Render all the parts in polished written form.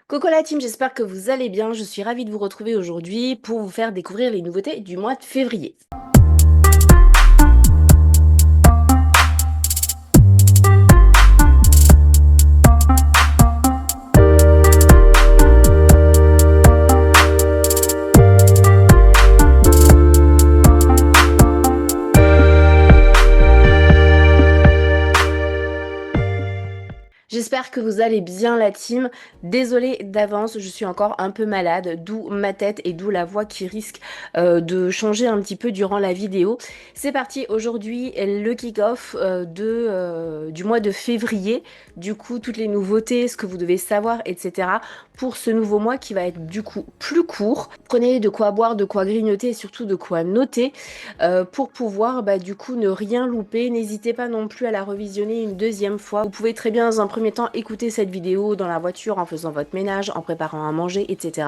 Coucou la team, j'espère que vous allez bien. Je suis ravie de vous retrouver aujourd'hui pour vous faire découvrir les nouveautés du mois de février. J'espère que vous allez bien la team. Désolée d'avance, je suis encore un peu malade, d'où ma tête et d'où la voix qui risque de changer un petit peu durant la vidéo. C'est parti, aujourd'hui le kick-off du mois de février. Du coup, toutes les nouveautés, ce que vous devez savoir, etc. pour ce nouveau mois qui va être du coup plus court. Prenez de quoi boire, de quoi grignoter et surtout de quoi noter pour pouvoir du coup ne rien louper. N'hésitez pas non plus à la revisionner une deuxième fois. Vous pouvez très bien dans un premier temps écouter cette vidéo dans la voiture en faisant votre ménage, en préparant à manger, etc.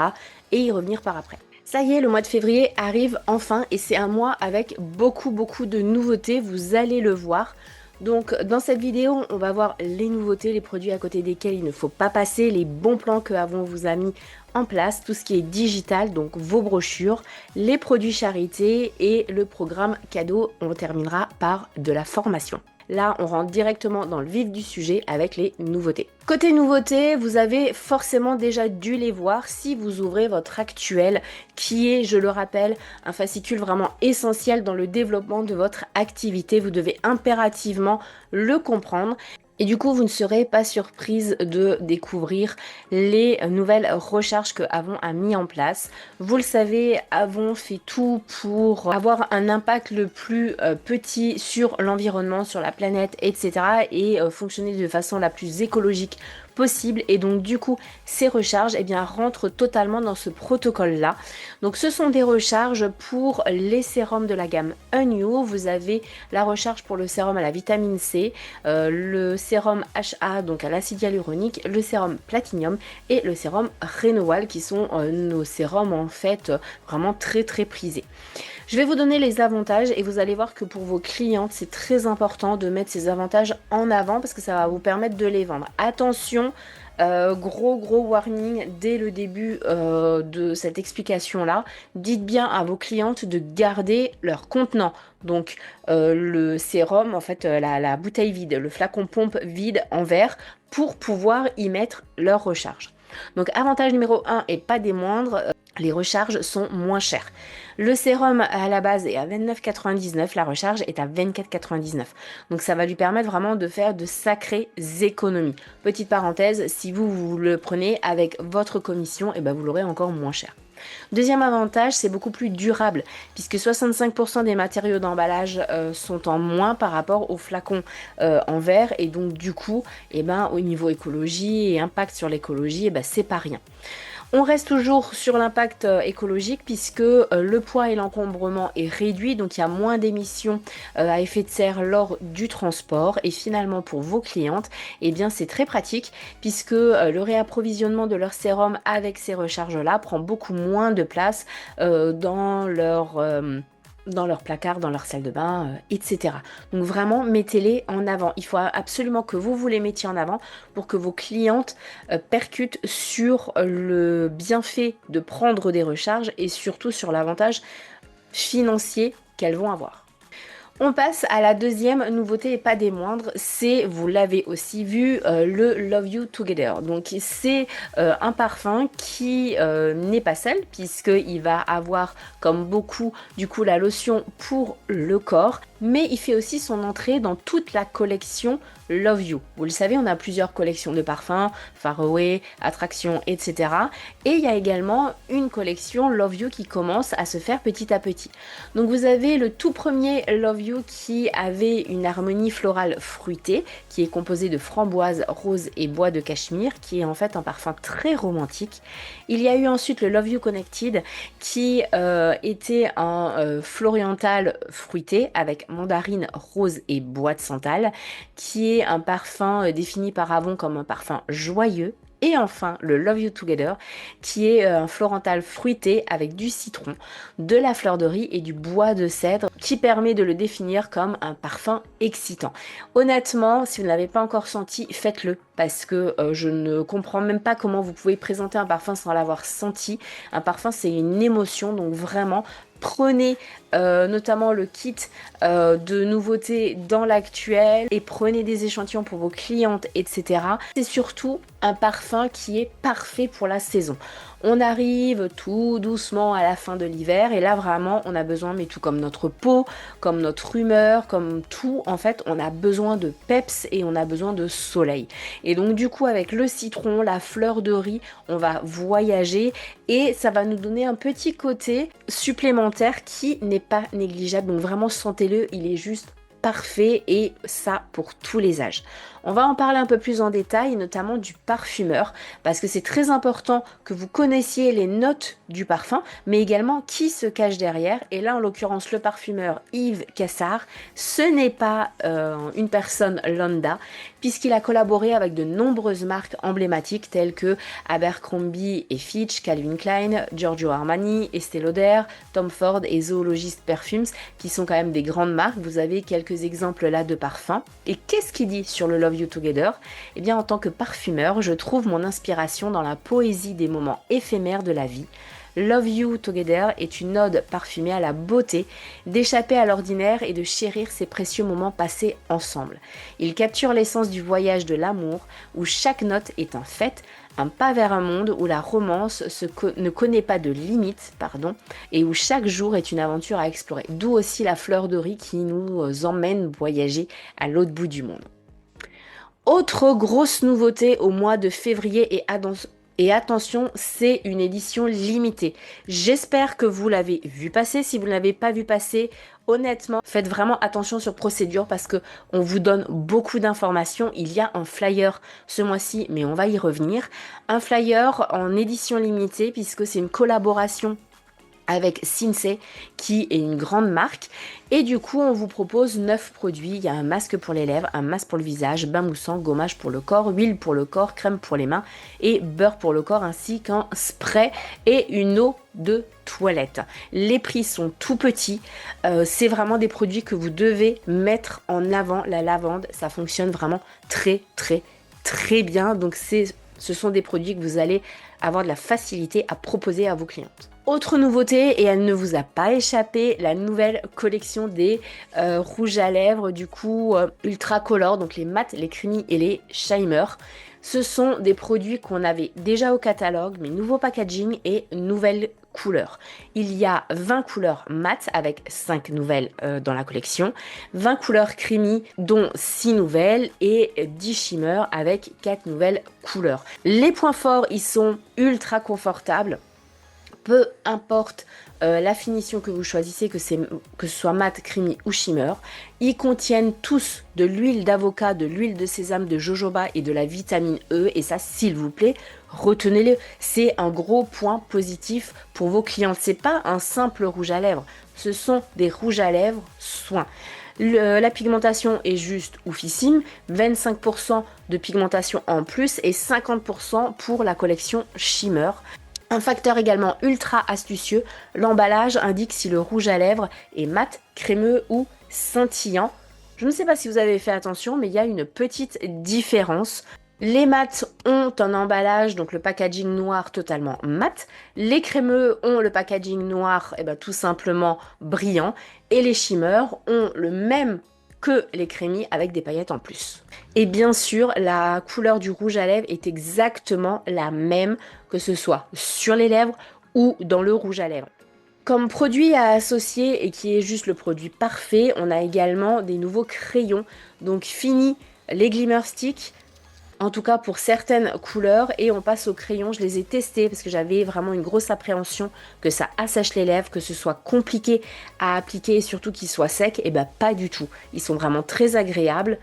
et y revenir par après. Ça y est, le mois de février arrive enfin et c'est un mois avec beaucoup de nouveautés, vous allez le voir. Donc dans cette vidéo, on va voir les nouveautés, les produits à côté desquels il ne faut pas passer, les bons plans que Avon vous a mis en place, tout ce qui est digital, donc vos brochures, les produits charité et le programme cadeau. On terminera par de la formation. Là, on rentre directement dans le vif du sujet avec les nouveautés. Côté nouveautés, vous avez forcément déjà dû les voir si vous ouvrez votre actuel, qui est, je le rappelle, un fascicule vraiment essentiel dans le développement de votre activité. Vous devez impérativement le comprendre. Et du coup, vous ne serez pas surprise de découvrir les nouvelles recharges que Avon a mis en place. Vous le savez, Avon fait tout pour avoir un impact le plus petit sur l'environnement, sur la planète, etc. et fonctionner de façon la plus écologique possible. Et donc du coup, ces recharges rentrent totalement dans ce protocole-là. Donc ce sont des recharges pour les sérums de la gamme Unyu. Vous avez la recharge pour le sérum à la vitamine C, le sérum HA, donc à l'acide hyaluronique, le sérum Platinum et le sérum Renewal, qui sont nos sérums en fait vraiment très prisés. Je vais vous donner les avantages et vous allez voir que pour vos clientes, c'est très important de mettre ces avantages en avant parce que ça va vous permettre de les vendre. Attention, gros warning dès le début de cette explication là. Dites bien à vos clientes de garder leur contenant. Donc le sérum, en fait la bouteille vide, le flacon pompe vide en verre pour pouvoir y mettre leur recharge. Donc avantage numéro 1 et pas des moindres, les recharges sont moins chères. Le sérum à la base est à 29,99, la recharge est à 24,99. Donc ça va lui permettre vraiment de faire de sacrées économies. Petite parenthèse, si vous le prenez avec votre commission, vous l'aurez encore moins cher. Deuxième avantage, c'est beaucoup plus durable puisque 65% des matériaux d'emballage sont en moins par rapport aux flacons en verre et donc du coup, au niveau écologie et impact sur l'écologie, c'est pas rien. On reste toujours sur l'impact écologique puisque le poids et l'encombrement est réduit, donc il y a moins d'émissions à effet de serre lors du transport. Et finalement pour vos clientes, c'est très pratique puisque le réapprovisionnement de leur sérum avec ces recharges-là prend beaucoup moins de place dans leur placard, dans leur salle de bain, etc. Donc vraiment, mettez-les en avant. Il faut absolument que vous les mettiez en avant pour que vos clientes percutent sur le bienfait de prendre des recharges et surtout sur l'avantage financier qu'elles vont avoir. On passe à la deuxième nouveauté et pas des moindres, c'est, vous l'avez aussi vu, le Love You Together. Donc c'est un parfum qui n'est pas seul puisqu'il va avoir comme beaucoup du coup la lotion pour le corps, mais il fait aussi son entrée dans toute la collection Love You. Vous le savez, on a plusieurs collections de parfums, Faraway, Attraction, etc. Et il y a également une collection Love You qui commence à se faire petit à petit. Donc vous avez le tout premier Love You qui avait une harmonie florale fruitée, qui est composée de framboise, rose et bois de cachemire, qui est en fait un parfum très romantique. Il y a eu ensuite le Love You Connected qui était un floriental fruité avec mandarine, rose et bois de santal, qui est un parfum défini par Avon comme un parfum joyeux, Et enfin, le Love You Together, qui est un florantal fruité avec du citron, de la fleur de riz et du bois de cèdre, qui permet de le définir comme un parfum excitant. Honnêtement, si vous ne l'avez pas encore senti, faites-le, parce que je ne comprends même pas comment vous pouvez présenter un parfum sans l'avoir senti. Un parfum, c'est une émotion, donc vraiment, prenez notamment le kit de nouveautés dans l'actuel et prenez des échantillons pour vos clientes, etc. C'est surtout un parfum qui est parfait pour la saison. On arrive tout doucement à la fin de l'hiver et là vraiment on a besoin, mais tout comme notre peau, comme notre humeur, comme tout, en fait on a besoin de peps et on a besoin de soleil. Et donc du coup avec le citron, la fleur de riz, on va voyager et ça va nous donner un petit côté supplémentaire qui n'est pas négligeable. Donc vraiment sentez-le, il est juste parfait et ça pour tous les âges. On va en parler un peu plus en détail, notamment du parfumeur, parce que c'est très important que vous connaissiez les notes du parfum, mais également qui se cache derrière. Et là, en l'occurrence, le parfumeur Yves Cassard, ce n'est pas une personne lambda, puisqu'il a collaboré avec de nombreuses marques emblématiques telles que Abercrombie et Fitch, Calvin Klein, Giorgio Armani, Estée Lauder, Tom Ford et Zoologist Perfumes, qui sont quand même des grandes marques. Vous avez quelques exemples là de parfums. Et qu'est-ce qu'il dit sur le Love You Together? Eh bien, en tant que parfumeur, je trouve mon inspiration dans la poésie des moments éphémères de la vie. Love You Together est une ode parfumée à la beauté, d'échapper à l'ordinaire et de chérir ces précieux moments passés ensemble. Il capture l'essence du voyage de l'amour, où chaque note est un fait, un pas vers un monde où la romance ne connaît pas de limites, et où chaque jour est une aventure à explorer. D'où aussi la fleur de riz qui nous emmène voyager à l'autre bout du monde. Autre grosse nouveauté au mois de février et attention, c'est une édition limitée. J'espère que vous l'avez vu passer. Si vous ne l'avez pas vu passer, honnêtement, faites vraiment attention sur procédure parce que on vous donne beaucoup d'informations. Il y a un flyer ce mois-ci, mais on va y revenir. Un flyer en édition limitée puisque c'est une collaboration avec Sinsay qui est une grande marque et du coup on vous propose 9 produits. Il y a un masque pour les lèvres, un masque pour le visage, bain moussant, gommage pour le corps, huile pour le corps, crème pour les mains et beurre pour le corps ainsi qu'un spray et une eau de toilette. Les prix sont tout petits, c'est vraiment des produits que vous devez mettre en avant. La lavande, ça fonctionne vraiment très bien, donc ce sont des produits que vous allez avoir de la facilité à proposer à vos clientes. Autre nouveauté, et elle ne vous a pas échappé, la nouvelle collection des rouges à lèvres, du coup ultra color, donc les mat, les creamy et les shimmer. Ce sont des produits qu'on avait déjà au catalogue, mais nouveau packaging et nouvelles couleurs. Il y a 20 couleurs mat avec 5 nouvelles dans la collection, 20 couleurs creamy dont 6 nouvelles et 10 shimmer avec 4 nouvelles couleurs. Les points forts, ils sont ultra confortables. Peu importe la finition que vous choisissez, que ce soit mat, creamy ou shimmer, ils contiennent tous de l'huile d'avocat, de l'huile de sésame, de jojoba et de la vitamine E. Et ça, s'il vous plaît, retenez-le. C'est un gros point positif pour vos clients. C'est pas un simple rouge à lèvres, ce sont des rouges à lèvres soins. La pigmentation est juste oufissime, 25% de pigmentation en plus et 50% pour la collection shimmer. Un facteur également ultra astucieux, l'emballage indique si le rouge à lèvres est mat, crémeux ou scintillant. Je ne sais pas si vous avez fait attention, mais il y a une petite différence. Les mats ont un emballage, donc le packaging noir totalement mat. Les crémeux ont le packaging noir, tout simplement brillant. Et les shimmers ont le même que les crémis avec des paillettes en plus. Et bien sûr, la couleur du rouge à lèvres est exactement la même, que ce soit sur les lèvres ou dans le rouge à lèvres. Comme produit à associer et qui est juste le produit parfait, on a également des nouveaux crayons. Donc fini les Glimmer Sticks, en tout cas pour certaines couleurs, et on passe aux crayons. Je les ai testés parce que j'avais vraiment une grosse appréhension que ça assèche les lèvres, que ce soit compliqué à appliquer et surtout qu'ils soient secs. Et pas du tout. Ils sont vraiment très agréables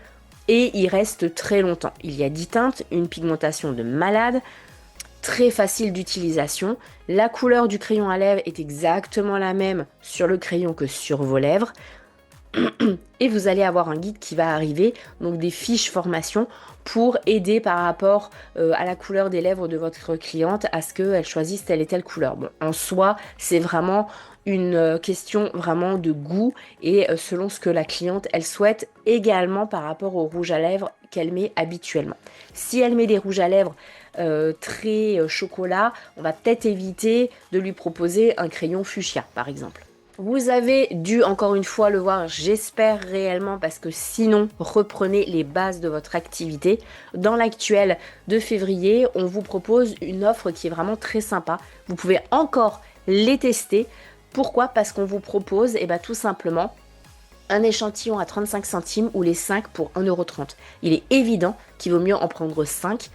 et ils restent très longtemps. Il y a 10 teintes, une pigmentation de malade, très facile d'utilisation. La couleur du crayon à lèvres est exactement la même sur le crayon que sur vos lèvres. Et vous allez avoir un guide qui va arriver, donc des fiches formation pour aider par rapport à la couleur des lèvres de votre cliente à ce qu'elle choisisse telle et telle couleur. Bon, en soi, c'est vraiment une question vraiment de goût et selon ce que la cliente elle souhaite également par rapport au rouge à lèvres qu'elle met habituellement. Si elle met des rouges à lèvres très chocolat, on va peut-être éviter de lui proposer un crayon fuchsia par exemple. Vous avez dû encore une fois le voir, j'espère réellement, parce que sinon, reprenez les bases de votre activité. Dans l'actuel de février, on vous propose une offre qui est vraiment très sympa. Vous pouvez encore les tester. Pourquoi? Parce qu'on vous propose, tout simplement, un échantillon à 35 centimes ou les 5 pour 1,30 €. Il est évident qu'il vaut mieux en prendre 5.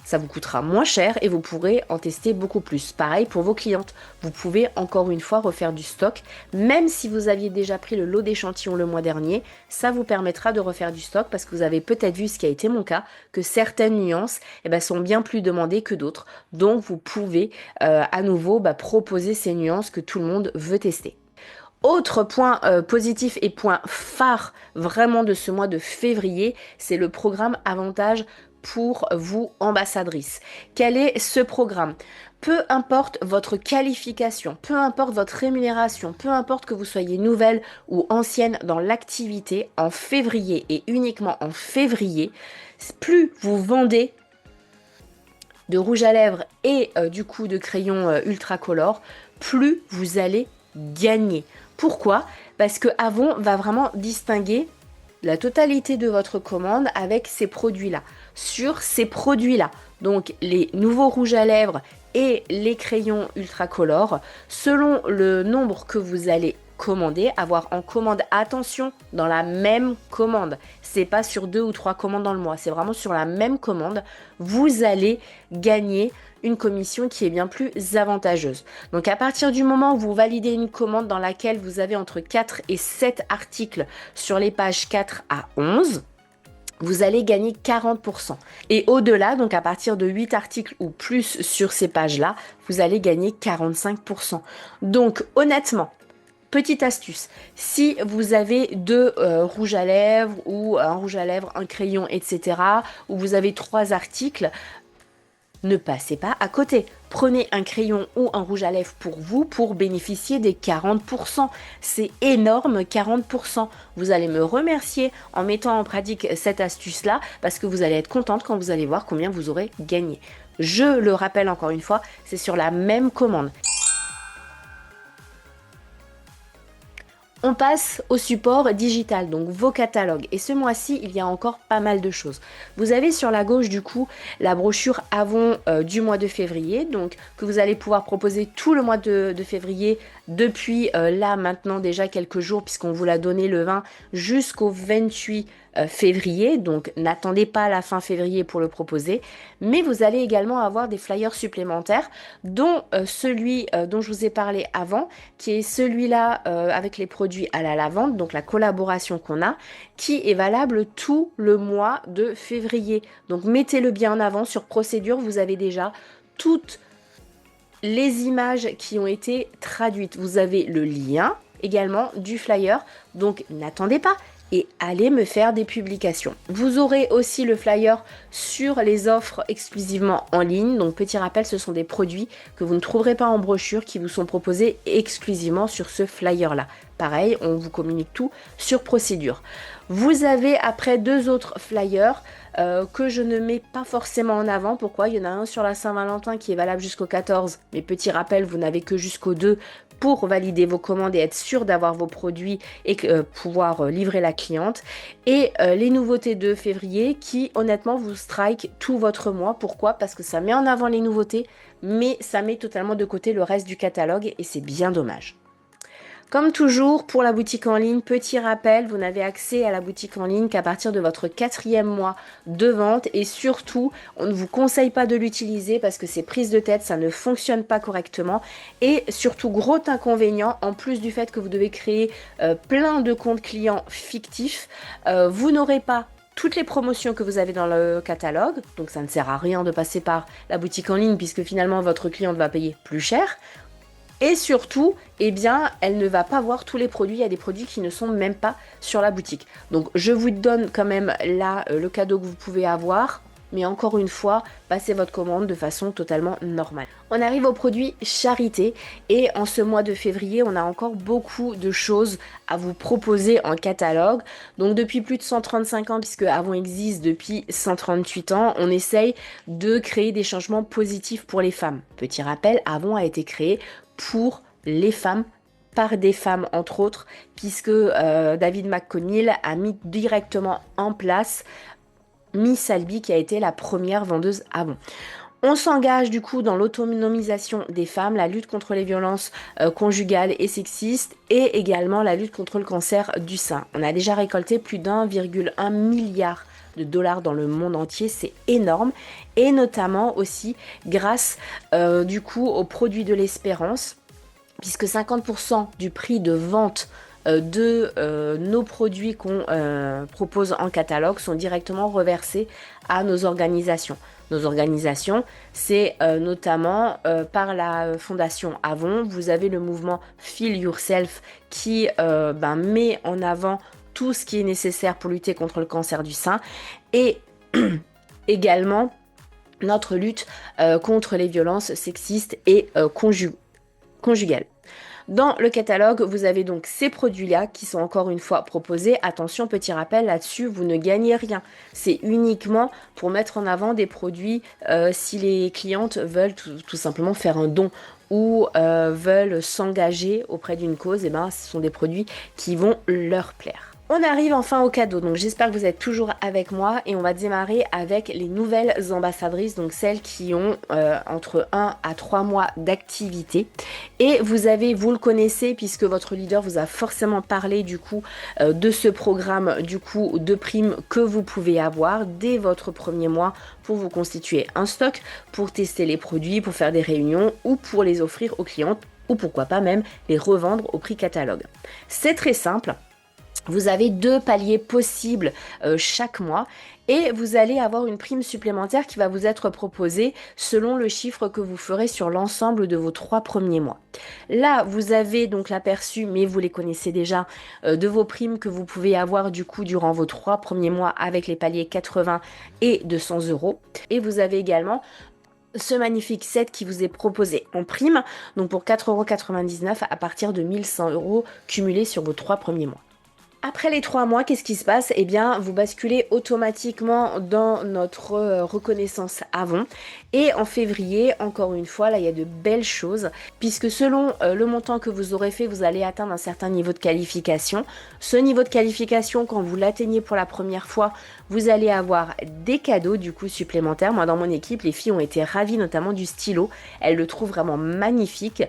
Ça vous coûtera moins cher et vous pourrez en tester beaucoup plus. Pareil pour vos clientes. Vous pouvez encore une fois refaire du stock. Même si vous aviez déjà pris le lot d'échantillons le mois dernier, ça vous permettra de refaire du stock parce que vous avez peut-être vu, ce qui a été mon cas, que certaines nuances sont bien plus demandées que d'autres. Donc vous pouvez à nouveau proposer ces nuances que tout le monde veut tester. Autre point positif et point phare vraiment de ce mois de février, c'est le programme Avantage pour vous, ambassadrice. Quel est ce programme? Peu importe votre qualification, peu importe votre rémunération, peu importe que vous soyez nouvelle ou ancienne dans l'activité, en février et uniquement en février, plus vous vendez de rouge à lèvres et du coup de crayon ultracolore, plus vous allez gagner. Pourquoi? Parce que Avon va vraiment distinguer la totalité de votre commande avec ces produits-là. Sur ces produits-là, donc les nouveaux rouges à lèvres et les crayons ultracolores, selon le nombre que vous allez commander, avoir en commande, attention, dans la même commande. C'est pas sur 2 ou 3 commandes dans le mois, c'est vraiment sur la même commande. Vous allez gagner une commission qui est bien plus avantageuse. Donc à partir du moment où vous validez une commande dans laquelle vous avez entre 4 et 7 articles sur les pages 4 à 11, vous allez gagner 40%. Et au-delà, donc à partir de 8 articles ou plus sur ces pages-là, vous allez gagner 45%. Donc honnêtement, petite astuce, si vous avez deux rouges à lèvres ou un rouge à lèvres, un crayon, etc., ou vous avez 3 articles, ne passez pas à côté. Prenez un crayon ou un rouge à lèvres pour vous pour bénéficier des 40%. C'est énorme, 40%. Vous allez me remercier en mettant en pratique cette astuce-là parce que vous allez être contente quand vous allez voir combien vous aurez gagné. Je le rappelle encore une fois, c'est sur la même commande. On passe au support digital, donc vos catalogues. Et ce mois-ci, il y a encore pas mal de choses. Vous avez sur la gauche, du coup, la brochure Avon du mois de février, donc que vous allez pouvoir proposer tout le mois de février depuis là, maintenant, déjà quelques jours, puisqu'on vous l'a donné le 20 jusqu'au 28 février. Donc, n'attendez pas la fin février pour le proposer. Mais vous allez également avoir des flyers supplémentaires, dont celui dont je vous ai parlé avant, qui est celui-là avec les produits à la lavande, donc la collaboration qu'on a, qui est valable tout le mois de février. Donc mettez-le bien en avant. Sur procédure, vous avez déjà toutes les images qui ont été traduites. Vous avez le lien également du flyer, donc n'attendez pas et allez me faire des publications. Vous aurez aussi le flyer sur les offres exclusivement en ligne. Donc petit rappel, ce sont des produits que vous ne trouverez pas en brochure qui vous sont proposés exclusivement sur ce flyer-là. Pareil, on vous communique tout sur procédure. Vous avez après 2 autres flyers que je ne mets pas forcément en avant. Pourquoi? Il y en a un sur la Saint-Valentin qui est valable jusqu'au 14. Mais petit rappel, vous n'avez que jusqu'au 2 pour valider vos commandes et être sûr d'avoir vos produits et pouvoir livrer la cliente. Et les nouveautés de février qui honnêtement vous strike tout votre mois. Pourquoi? Parce que ça met en avant les nouveautés, mais ça met totalement de côté le reste du catalogue et c'est bien dommage. Comme toujours, pour la boutique en ligne, petit rappel, vous n'avez accès à la boutique en ligne qu'à partir de votre 4e mois de vente et surtout, on ne vous conseille pas de l'utiliser parce que c'est prise de tête, ça ne fonctionne pas correctement et surtout, gros inconvénient, en plus du fait que vous devez créer plein de comptes clients fictifs, vous n'aurez pas toutes les promotions que vous avez dans le catalogue, donc ça ne sert à rien de passer par la boutique en ligne puisque finalement votre cliente va payer plus cher. Et surtout, eh bien, elle ne va pas voir tous les produits. Il y a des produits qui ne sont même pas sur la boutique. Donc, je vous donne quand même là le cadeau que vous pouvez avoir. Mais encore une fois, passez votre commande de façon totalement normale. On arrive aux produits charité et en ce mois de février, on a encore beaucoup de choses à vous proposer en catalogue. Donc depuis plus de 135 ans, puisque Avon existe depuis 138 ans, on essaye de créer des changements positifs pour les femmes. Petit rappel, Avon a été créé pour les femmes, par des femmes entre autres, puisque David McConnell a mis directement en place Miss Albi qui a été la première vendeuse Avon. On s'engage du coup dans l'autonomisation des femmes, la lutte contre les violences conjugales et sexistes et également la lutte contre le cancer du sein. On a déjà récolté plus d'1,1 milliard de dollars dans le monde entier, c'est énorme, et notamment aussi grâce du coup aux produits de l'espérance, puisque 50% du prix de vente de nos produits qu'on propose en catalogue sont directement reversés à nos organisations. Nos organisations, c'est notamment par la Fondation Avon. Vous avez le mouvement Feel Yourself qui met en avant tout ce qui est nécessaire pour lutter contre le cancer du sein et également notre lutte contre les violences sexistes et conjugales. Dans le catalogue, vous avez donc ces produits-là qui sont encore une fois proposés. Attention, petit rappel là-dessus, vous ne gagnez rien. C'est uniquement pour mettre en avant des produits si les clientes veulent tout simplement faire un don ou veulent s'engager auprès d'une cause, et ben, ce sont des produits qui vont leur plaire. On arrive enfin au cadeau, donc j'espère que vous êtes toujours avec moi et on va démarrer avec les nouvelles ambassadrices, donc celles qui ont entre 1 à 3 mois d'activité. Et vous le connaissez puisque votre leader vous a forcément parlé du coup de ce programme du coup de primes que vous pouvez avoir dès votre premier mois pour vous constituer un stock, pour tester les produits, pour faire des réunions ou pour les offrir aux clientes ou pourquoi pas même les revendre au prix catalogue. C'est très simple. Vous avez 2 paliers possibles chaque mois et vous allez avoir une prime supplémentaire qui va vous être proposée selon le chiffre que vous ferez sur l'ensemble de vos 3 premiers mois. Là, vous avez donc l'aperçu, mais vous les connaissez déjà, de vos primes que vous pouvez avoir du coup durant vos 3 premiers mois avec les paliers 80 et 200 euros. Et vous avez également ce magnifique set qui vous est proposé en prime, donc pour 4,99 € à partir de 1100 € cumulés sur vos 3 premiers mois. Après les 3 mois, qu'est-ce qui se passe? Eh bien, vous basculez automatiquement dans notre reconnaissance Avon. Et en février, encore une fois, là, il y a de belles choses, puisque selon le montant que vous aurez fait, vous allez atteindre un certain niveau de qualification. Ce niveau de qualification, quand vous l'atteignez pour la première fois, vous allez avoir des cadeaux du coup supplémentaires. Moi, dans mon équipe, les filles ont été ravies, notamment du stylo. Elles le trouvent vraiment magnifique.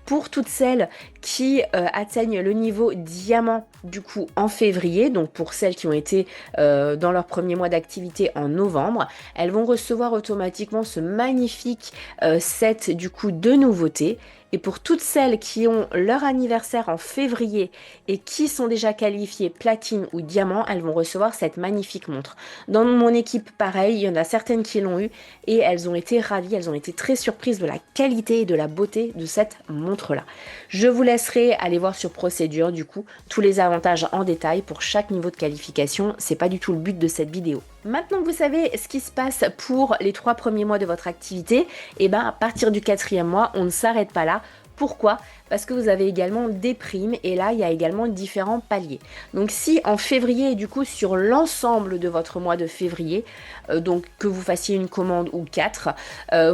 Pour toutes celles qui atteignent le niveau diamant du coup en février, donc pour celles qui ont été dans leur premier mois d'activité en novembre, elles vont recevoir automatiquement ce magnifique set du coup de nouveautés. Et pour toutes celles qui ont leur anniversaire en février et qui sont déjà qualifiées platine ou diamant, elles vont recevoir cette magnifique montre. Dans mon équipe, pareil, il y en a certaines qui l'ont eu et elles ont été ravies, elles ont été très surprises de la qualité et de la beauté de cette montre-là. Je vous laisserai aller voir sur procédure, du coup, tous les avantages en détail pour chaque niveau de qualification. C'est pas du tout le but de cette vidéo. Maintenant que vous savez ce qui se passe pour les 3 premiers mois de votre activité, et ben à partir du 4e mois, on ne s'arrête pas là. Pourquoi? Parce que vous avez également des primes et là il y a également différents paliers. Donc si en février, du coup sur l'ensemble de votre mois de février, donc que vous fassiez une commande ou 4,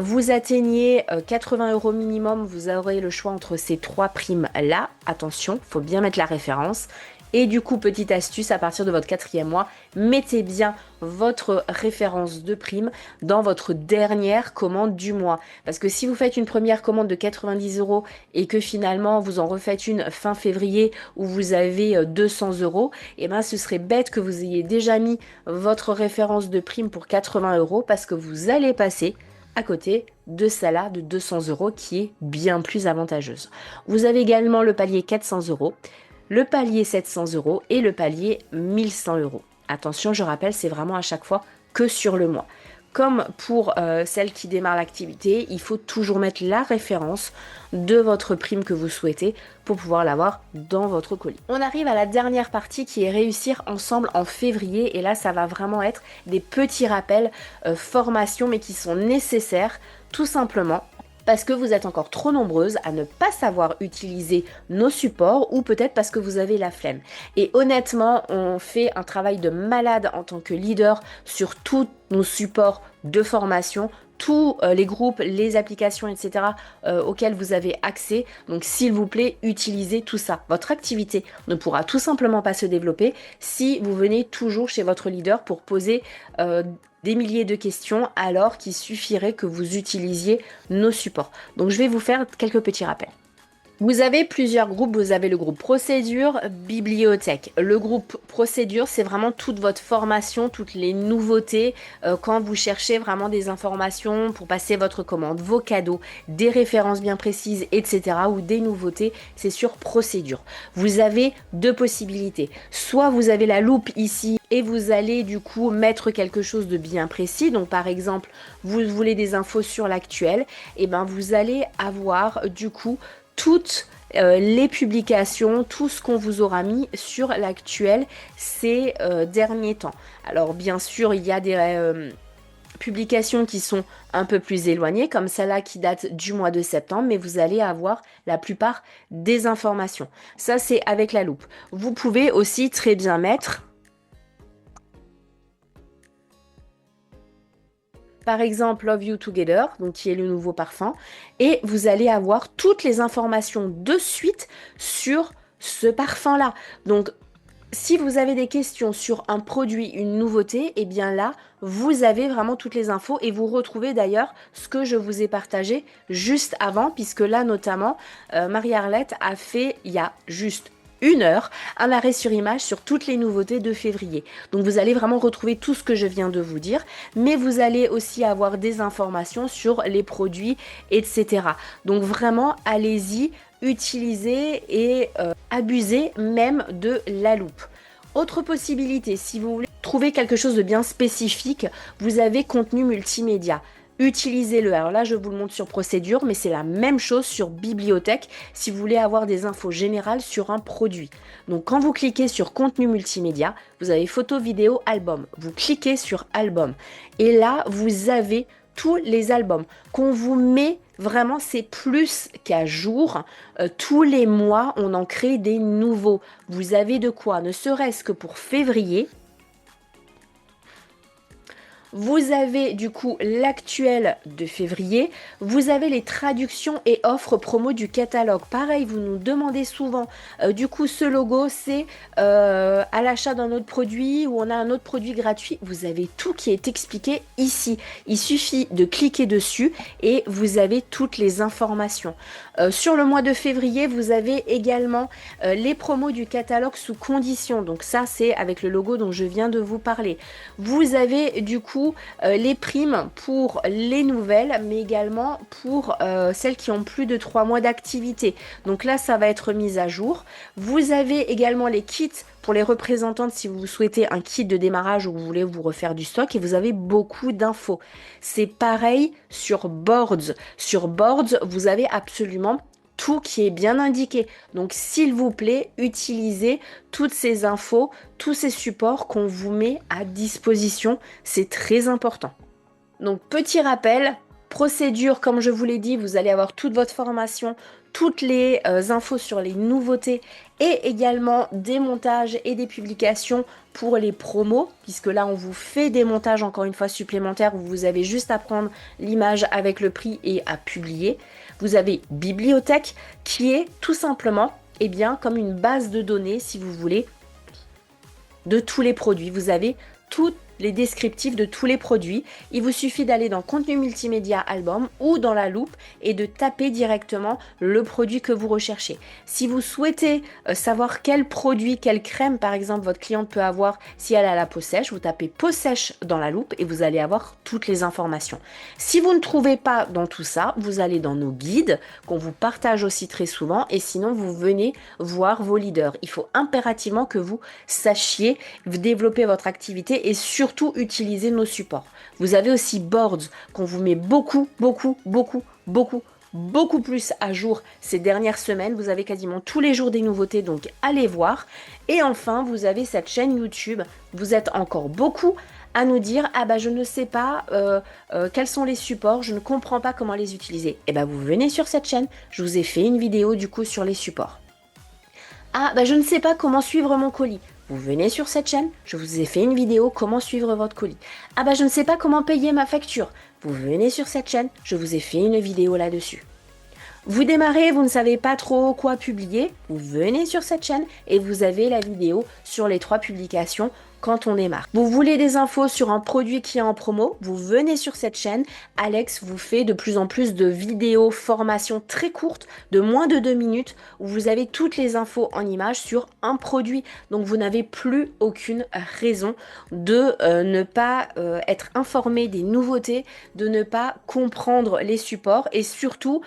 vous atteignez 80 € minimum, vous aurez le choix entre ces 3 primes là. Attention, faut bien mettre la référence. Et du coup, petite astuce, à partir de votre 4e mois, mettez bien votre référence de prime dans votre dernière commande du mois. Parce que si vous faites une première commande de 90 € et que finalement vous en refaites une fin février où vous avez 200 €, et ben ce serait bête que vous ayez déjà mis votre référence de prime pour 80 € parce que vous allez passer à côté de celle-là de 200 € qui est bien plus avantageuse. Vous avez également le palier 400 €. Le palier 700 € et le palier 1100 €. Attention, je rappelle, c'est vraiment à chaque fois que sur le mois. comme pour celle qui démarre l'activité, il faut toujours mettre la référence de votre prime que vous souhaitez pour pouvoir l'avoir dans votre colis. On arrive à la dernière partie qui est réussir ensemble en février, et là ça va vraiment être des petits rappels formation, mais qui sont nécessaires tout simplement parce que vous êtes encore trop nombreuses à ne pas savoir utiliser nos supports, ou peut-être parce que vous avez la flemme. Et honnêtement, on fait un travail de malade en tant que leader sur tous nos supports de formation, tous les groupes, les applications, etc. Auxquels vous avez accès. Donc s'il vous plaît, utilisez tout ça. Votre activité ne pourra tout simplement pas se développer si vous venez toujours chez votre leader pour poser des milliers de questions, alors qu'il suffirait que vous utilisiez nos supports. Donc je vais vous faire quelques petits rappels. Vous avez plusieurs groupes, vous avez le groupe procédure, bibliothèque. Le groupe procédure, c'est vraiment toute votre formation, toutes les nouveautés, quand vous cherchez vraiment des informations pour passer votre commande, vos cadeaux, des références bien précises, etc. ou des nouveautés, c'est sur procédure. Vous avez deux possibilités. Soit vous avez la loupe ici et vous allez du coup mettre quelque chose de bien précis. Donc par exemple, vous voulez des infos sur l'actuel, et ben vous allez avoir du coup toutes les publications, tout ce qu'on vous aura mis sur l'actuel ces derniers temps. Alors bien sûr, il y a des publications qui sont un peu plus éloignées, comme celle-là qui date du mois de septembre, mais vous allez avoir la plupart des informations. Ça, c'est avec la loupe. Vous pouvez aussi très bien mettre, par exemple, Love You Together, donc qui est le nouveau parfum, et vous allez avoir toutes les informations de suite sur ce parfum-là. Donc, si vous avez des questions sur un produit, une nouveauté, et bien là, vous avez vraiment toutes les infos, et vous retrouvez d'ailleurs ce que je vous ai partagé juste avant, puisque là, notamment, Marie-Arlette a fait, il y a juste 1 heure, un arrêt sur image sur toutes les nouveautés de février. Donc vous allez vraiment retrouver tout ce que je viens de vous dire, mais vous allez aussi avoir des informations sur les produits, etc. Donc vraiment, allez-y, utilisez et abusez même de la loupe. Autre possibilité, si vous voulez trouver quelque chose de bien spécifique, vous avez contenu multimédia. Utilisez-le. Alors là, je vous le montre sur procédure, mais c'est la même chose sur bibliothèque si vous voulez avoir des infos générales sur un produit. Donc quand vous cliquez sur contenu multimédia, vous avez photo, vidéo, album. Vous cliquez sur album. Et là, vous avez tous les albums qu'on vous met. Vraiment, c'est plus qu'à jour. Tous les mois, on en crée des nouveaux. Vous avez de quoi, ne serait-ce que pour février. Vous avez du coup l'actuel de février, vous avez les traductions et offres promo du catalogue. Pareil, vous nous demandez souvent, du coup ce logo c'est à l'achat d'un autre produit, ou on a un autre produit gratuit. Vous avez tout qui est expliqué ici. Il suffit de cliquer dessus et vous avez toutes les informations. Sur le mois de février, vous avez également les promos du catalogue sous condition. Donc ça c'est avec le logo dont je viens de vous parler. Vous avez du coup les primes pour les nouvelles, mais également pour celles qui ont plus de 3 mois d'activité. Donc là, ça va être mis à jour. Vous avez également les kits pour les représentantes si vous souhaitez un kit de démarrage ou vous voulez vous refaire du stock, et vous avez beaucoup d'infos. C'est pareil sur Boards. Sur Boards, vous avez absolument tout qui est bien indiqué. Donc s'il vous plaît, utilisez toutes ces infos, tous ces supports qu'on vous met à disposition. C'est très important. Donc petit rappel, procédure, comme je vous l'ai dit, vous allez avoir toute votre formation, toutes les infos sur les nouveautés, et également des montages et des publications pour les promos, puisque là on vous fait des montages encore une fois supplémentaires où vous avez juste à prendre l'image avec le prix et à publier. Vous avez bibliothèque qui est tout simplement comme une base de données, si vous voulez, de tous les produits. Vous avez toutes les descriptifs de tous les produits. Il vous suffit d'aller dans contenu multimédia album ou dans la loupe et de taper directement le produit que vous recherchez. Si vous souhaitez savoir quel produit, quelle crème par exemple votre cliente peut avoir si elle a la peau sèche, vous tapez peau sèche dans la loupe et vous allez avoir toutes les informations. Si vous ne trouvez pas dans tout ça, vous allez dans nos guides qu'on vous partage aussi très souvent, et sinon vous venez voir vos leaders. Il faut impérativement que vous sachiez développer votre activité et surtout surtout utiliser nos supports. Vous avez aussi Boards qu'on vous met beaucoup plus à jour ces dernières semaines. Vous avez quasiment tous les jours des nouveautés, donc allez voir. Et enfin, vous avez cette chaîne YouTube. Vous êtes encore beaucoup à nous dire, ah bah je ne sais pas quels sont les supports, je ne comprends pas comment les utiliser. Et bah vous venez sur cette chaîne, je vous ai fait une vidéo du coup sur les supports. Ah bah je ne sais pas comment suivre mon colis. Vous venez sur cette chaîne, je vous ai fait une vidéo comment suivre votre colis. Ah bah je ne sais pas comment payer ma facture. Vous venez sur cette chaîne, je vous ai fait une vidéo là-dessus. Vous démarrez, vous ne savez pas trop quoi publier, vous venez sur cette chaîne et vous avez la vidéo sur les 3 publications quand on démarre. Vous voulez des infos sur un produit qui est en promo, vous venez sur cette chaîne. Alex vous fait de plus en plus de vidéos formation très courtes, de moins de 2 minutes, où vous avez toutes les infos en images sur un produit. Donc vous n'avez plus aucune raison de ne pas être informé des nouveautés, de ne pas comprendre les supports et surtout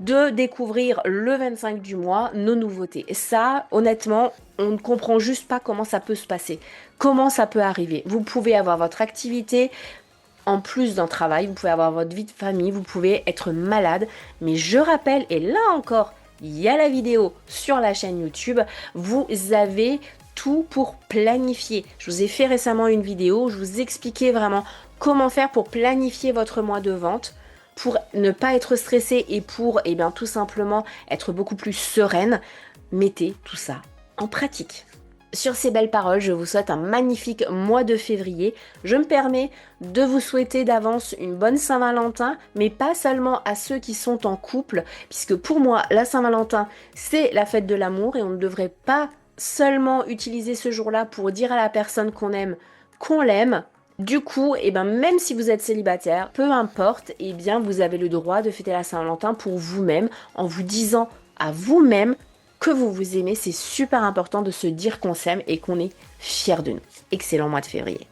de découvrir le 25 du mois nos nouveautés. Et ça, honnêtement, on ne comprend juste pas comment ça peut se passer, comment ça peut arriver. Vous pouvez avoir votre activité en plus d'un travail, vous pouvez avoir votre vie de famille, vous pouvez être malade, mais je rappelle, et là encore, il y a la vidéo sur la chaîne YouTube, vous avez tout pour planifier. Je vous ai fait récemment une vidéo où je vous expliquais vraiment comment faire pour planifier votre mois de vente, pour ne pas être stressé et pour tout simplement être beaucoup plus sereine. Mettez tout ça en pratique. Sur ces belles paroles, je vous souhaite un magnifique mois de février. Je me permets de vous souhaiter d'avance une bonne Saint-Valentin, mais pas seulement à ceux qui sont en couple, puisque pour moi, la Saint-Valentin, c'est la fête de l'amour et on ne devrait pas seulement utiliser ce jour-là pour dire à la personne qu'on aime qu'on l'aime. Du coup, même si vous êtes célibataire, peu importe, vous avez le droit de fêter la Saint-Valentin pour vous-même, en vous disant à vous-même que vous vous aimez. C'est super important de se dire qu'on s'aime et qu'on est fier de nous. Excellent mois de février.